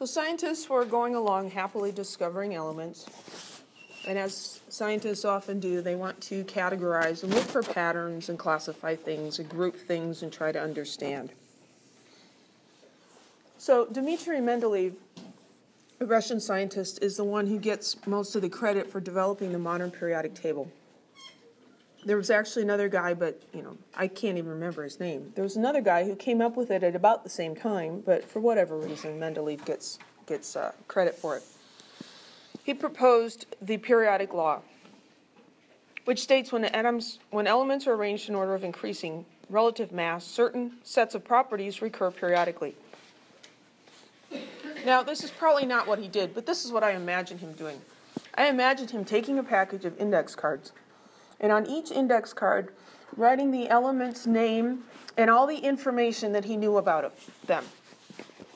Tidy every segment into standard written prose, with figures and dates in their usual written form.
So scientists were going along happily discovering elements, and as scientists often do, they want to categorize and look for patterns and classify things and group things and try to understand. So Dmitry Mendeleev, a Russian scientist, is the one who gets most of the credit for developing the modern periodic table. There was actually another guy, but I can't even remember his name. There was another guy who came up with it at about the same time, but for whatever reason, Mendeleev gets credit for it. He proposed the periodic law, which states when elements are arranged in order of increasing relative mass, certain sets of properties recur periodically. Now, this is probably not what he did, but this is what I imagine him doing. I imagined him taking a package of index cards, and on each index card, writing the element's name and all the information that he knew about them.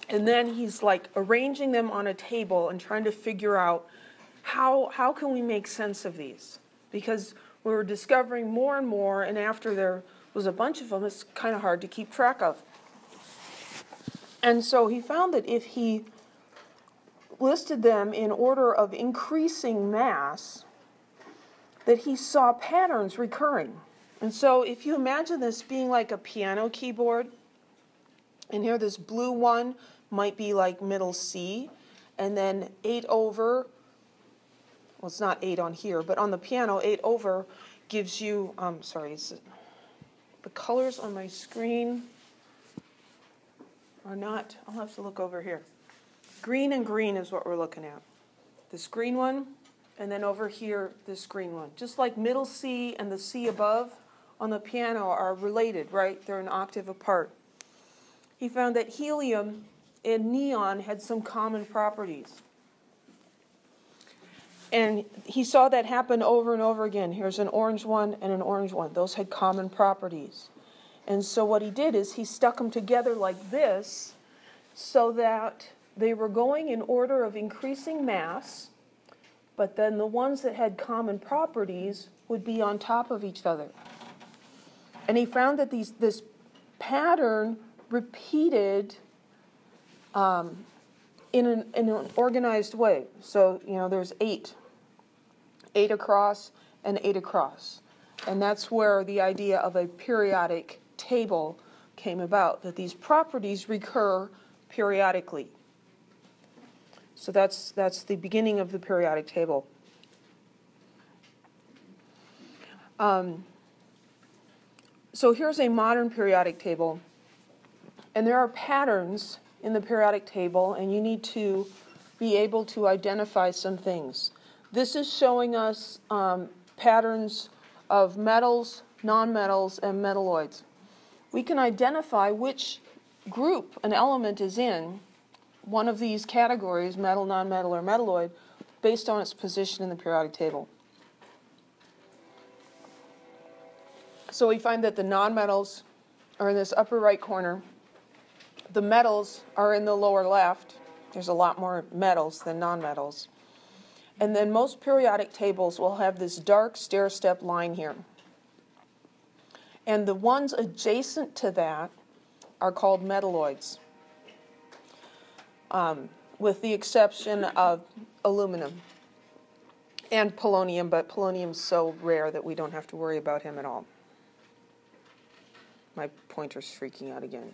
And then he's like arranging them on a table and trying to figure out how can we make sense of these? Because we were discovering more and more, and after there was a bunch of them, it's kind of hard to keep track of. And so he found that if he listed them in order of increasing mass, that he saw patterns recurring. And so if you imagine this being like a piano keyboard, and here this blue one might be like middle C, and then 8 over, well, it's not 8 on here, but on the piano, 8 over gives you, the colors on my screen are not, I'll have to look over here. Green and green is what we're looking at. This green one, and then over here, this green one. Just like middle C and the C above on the piano are related, right? They're an octave apart. He found that helium and neon had some common properties. And he saw that happen over and over again. Here's an orange one and an orange one. Those had common properties. And so what he did is he stuck them together like this so that they were going in order of increasing mass, but then the ones that had common properties would be on top of each other. And he found that this pattern repeated in an organized way. So, there's 8 across and 8 across. And that's where the idea of a periodic table came about, that these properties recur periodically. So that's the beginning of the periodic table. So here's a modern periodic table, and there are patterns in the periodic table, and you need to be able to identify some things. This is showing us patterns of metals, nonmetals, and metalloids. We can identify which group an element is in, one of these categories, metal, nonmetal, or metalloid, based on its position in the periodic table. So we find that the nonmetals are in this upper right corner. The metals are in the lower left. There's a lot more metals than nonmetals. And then most periodic tables will have this dark stair-step line here. And the ones adjacent to that are called metalloids, with the exception of aluminum and polonium, but polonium's so rare that we don't have to worry about him at all. My pointer's freaking out again.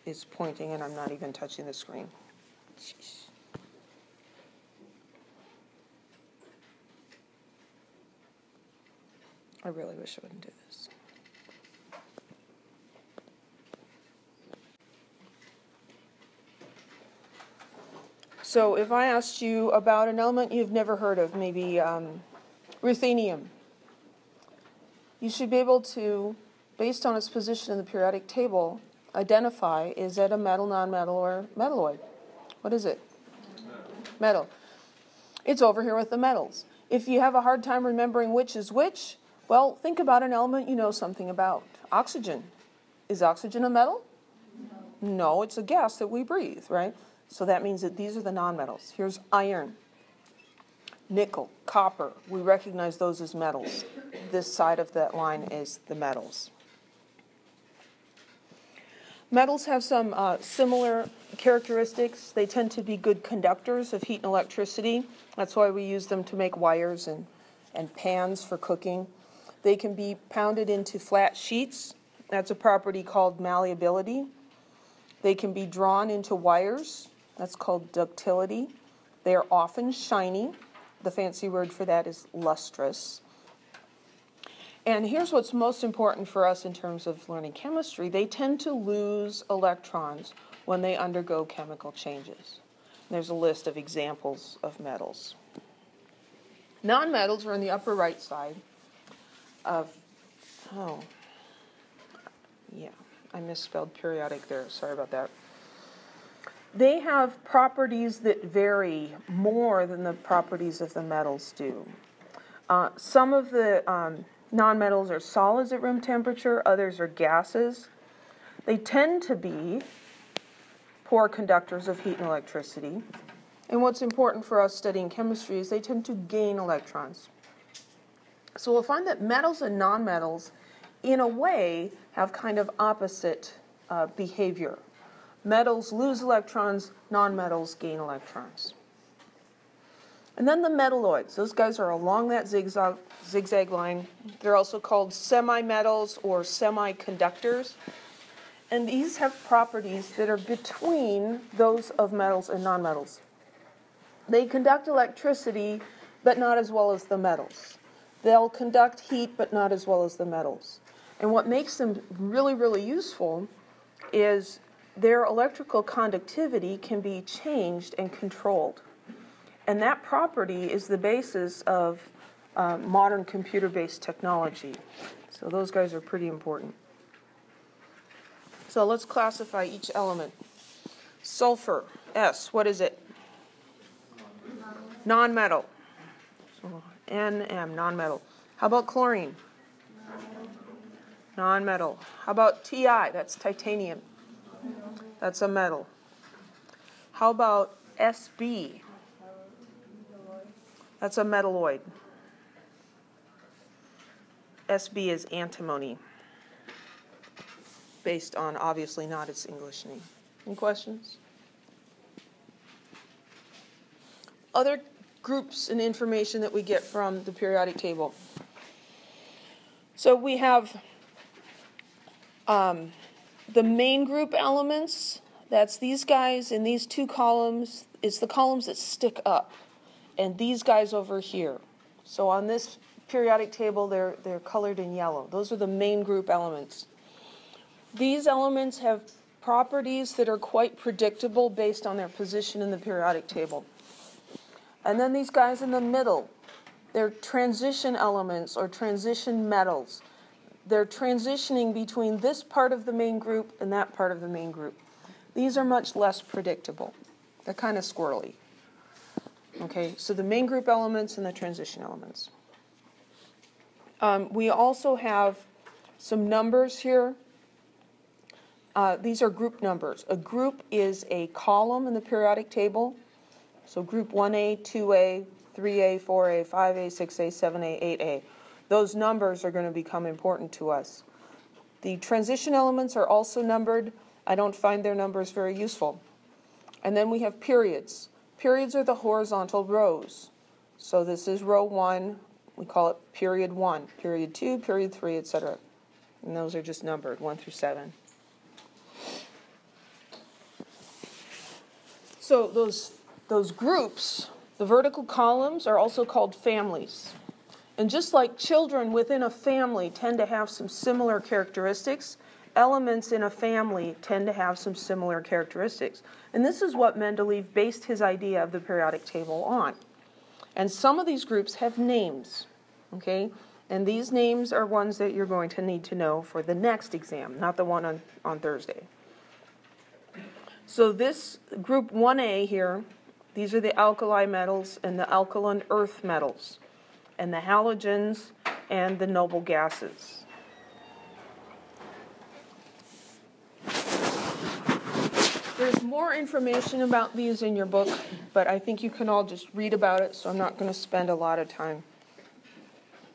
It's pointing and I'm not even touching the screen. Jeez. I really wish I wouldn't do this. So if I asked you about an element you've never heard of, maybe ruthenium, you should be able to, based on its position in the periodic table, identify, is it a metal, nonmetal, or metalloid? What is it? Metal. It's over here with the metals. If you have a hard time remembering which is which, well, think about an element you know something about. Oxygen. Is oxygen a metal? No, it's a gas that we breathe, right? So that means that these are the nonmetals. Here's iron, nickel, copper. We recognize those as metals. This side of that line is the metals. Metals have some similar characteristics. They tend to be good conductors of heat and electricity. That's why we use them to make wires and pans for cooking. They can be pounded into flat sheets. That's a property called malleability. They can be drawn into wires. That's called ductility. They are often shiny. The fancy word for that is lustrous. And here's what's most important for us in terms of learning chemistry. They tend to lose electrons when they undergo chemical changes. There's a list of examples of metals. Nonmetals are on the upper right side of, I misspelled periodic there. Sorry about that. They have properties that vary more than the properties of the metals do. Some of the nonmetals are solids at room temperature, others are gases. They tend to be poor conductors of heat and electricity. And what's important for us studying chemistry is they tend to gain electrons. So we'll find that metals and nonmetals, in a way, have kind of opposite behavior. Metals lose electrons, nonmetals gain electrons. And then the metalloids, those guys are along that zigzag line. They're also called semimetals or semiconductors. And these have properties that are between those of metals and nonmetals. They conduct electricity, but not as well as the metals. They'll conduct heat, but not as well as the metals. And what makes them really, really useful is their electrical conductivity can be changed and controlled. And that property is the basis of modern computer-based technology. So those guys are pretty important. So let's classify each element. Sulfur, S, what is it? Non-metal. So NM, non-metal. How about chlorine? Non-metal. How about Ti? That's titanium. That's a metal. How about SB? That's a metalloid. SB is antimony, based on obviously not its English name. Any questions? Other groups and information that we get from the periodic table. So we have the main group elements. That's these guys in these two columns. It's the columns that stick up. And these guys over here. So on this periodic table, they're colored in yellow. Those are the main group elements. These elements have properties that are quite predictable based on their position in the periodic table. And then these guys in the middle, they're transition elements or transition metals. They're transitioning between this part of the main group and that part of the main group. These are much less predictable. They're kind of squirrely. Okay, so the main group elements and the transition elements. We also have some numbers here. These are group numbers. A group is a column in the periodic table. So group 1A, 2A, 3A, 4A, 5A, 6A, 7A, 8A. Those numbers are going to become important to us. The transition elements are also numbered. I don't find their numbers very useful. And then we have periods. Periods are the horizontal rows. So this is row 1. We call it period 1, period 2, period 3, etc. And those are just numbered, 1 through 7. So those groups, the vertical columns, are also called families. And just like children within a family tend to have some similar characteristics, elements in a family tend to have some similar characteristics. And this is what Mendeleev based his idea of the periodic table on. And some of these groups have names, okay? And these names are ones that you're going to need to know for the next exam, not the one on Thursday. So this group 1A here, these are the alkali metals and the alkaline earth metals, and the halogens and the noble gases. There's more information about these in your book, but I think you can all just read about it, so I'm not going to spend a lot of time.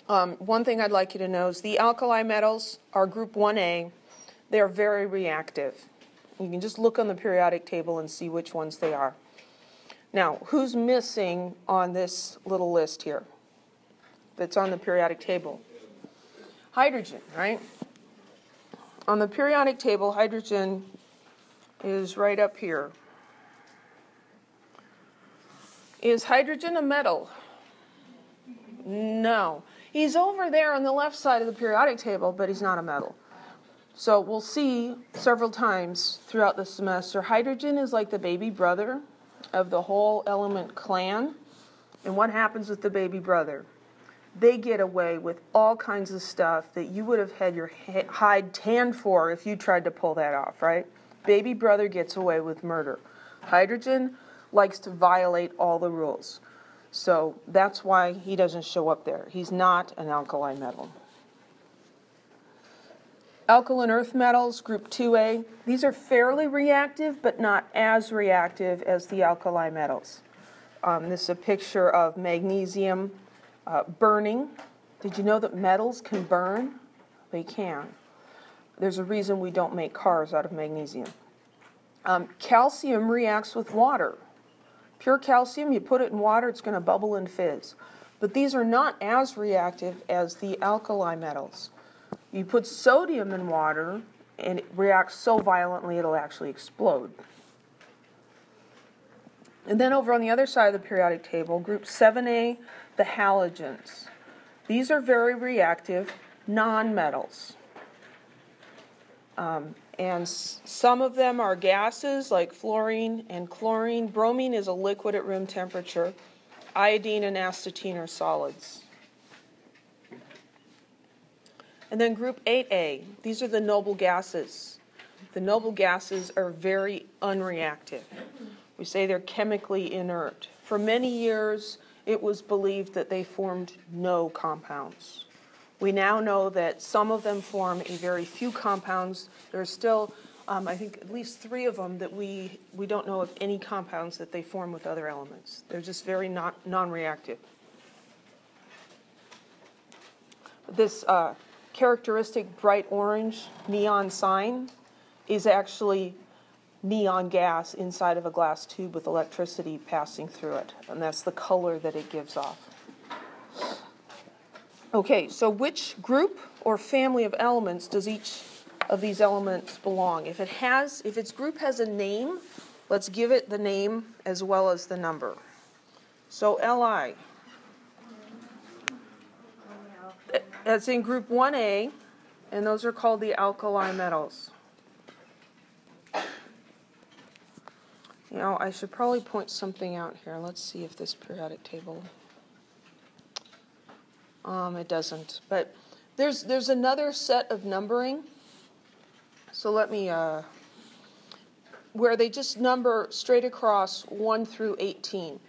One thing I'd like you to know is the alkali metals are group 1A. They're very reactive. You can just look on the periodic table and see which ones they are. Now, who's missing on this little list here that's on the periodic table? Hydrogen, right? On the periodic table, hydrogen is right up here. Is hydrogen a metal? No. He's over there on the left side of the periodic table, but he's not a metal. So we'll see several times throughout the semester, hydrogen is like the baby brother of the whole element clan. And what happens with the baby brother? They get away with all kinds of stuff that you would have had your hide tanned for if you tried to pull that off, right? Baby brother gets away with murder. Hydrogen likes to violate all the rules. So that's why he doesn't show up there. He's not an alkali metal. Alkaline earth metals, group 2A. These are fairly reactive, but not as reactive as the alkali metals. This is a picture of magnesium burning. Did you know that metals can burn? They can. There's a reason we don't make cars out of magnesium. Calcium reacts with water. Pure calcium, you put it in water, it's going to bubble and fizz. But these are not as reactive as the alkali metals. You put sodium in water, and it reacts so violently it'll actually explode. And then over on the other side of the periodic table, group 7A, the halogens. These are very reactive nonmetals. And some of them are gases like fluorine and chlorine. Bromine is a liquid at room temperature. Iodine and astatine are solids. And then group 8A, these are the noble gases. The noble gases are very unreactive. We say they're chemically inert. For many years, it was believed that they formed no compounds. We now know that some of them form a very few compounds. There's still, I think, at least 3 of them that we don't know of any compounds that they form with other elements. They're just very non-reactive. This characteristic bright orange neon sign is actually neon gas inside of a glass tube with electricity passing through it, and that's the color that it gives off. Okay, so which group or family of elements does each of these elements belong? If its group has a name, let's give it the name as well as the number. So Li, that's in group 1A, and those are called the alkali metals. You know, I should probably point something out here. Let's see if this periodic table... it doesn't. But there's another set of numbering. So let me... where they just number straight across 1 through 18.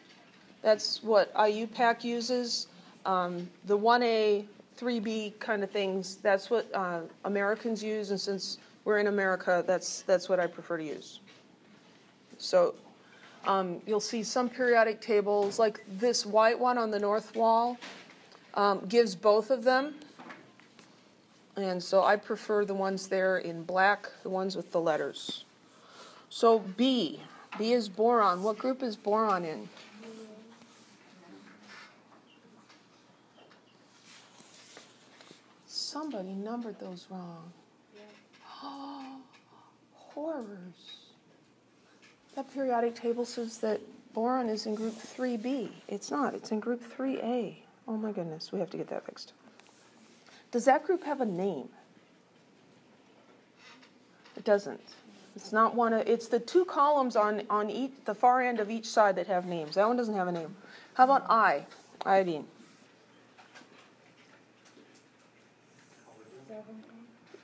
That's what IUPAC uses. The 1A, 3B kind of things, that's what Americans use. And since we're in America, that's what I prefer to use. So you'll see some periodic tables, like this white one on the north wall, gives both of them. And so I prefer the ones there in black, the ones with the letters. So B is boron. What group is boron in? Somebody numbered those wrong. Oh, horrors. That periodic table says that boron is in group 3B. It's not. It's in group 3A. Oh my goodness, we have to get that fixed. Does that group have a name? It doesn't. It's not one of, it's the 2 columns on each, the far end of each side that have names. That one doesn't have a name. How about iodine?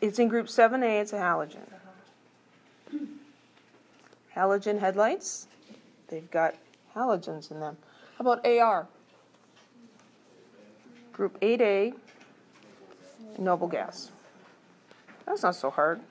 It's in group 7A, it's a halogen. Halogen headlights, they've got halogens in them. How about AR? Group 8A, noble gas. That's not so hard.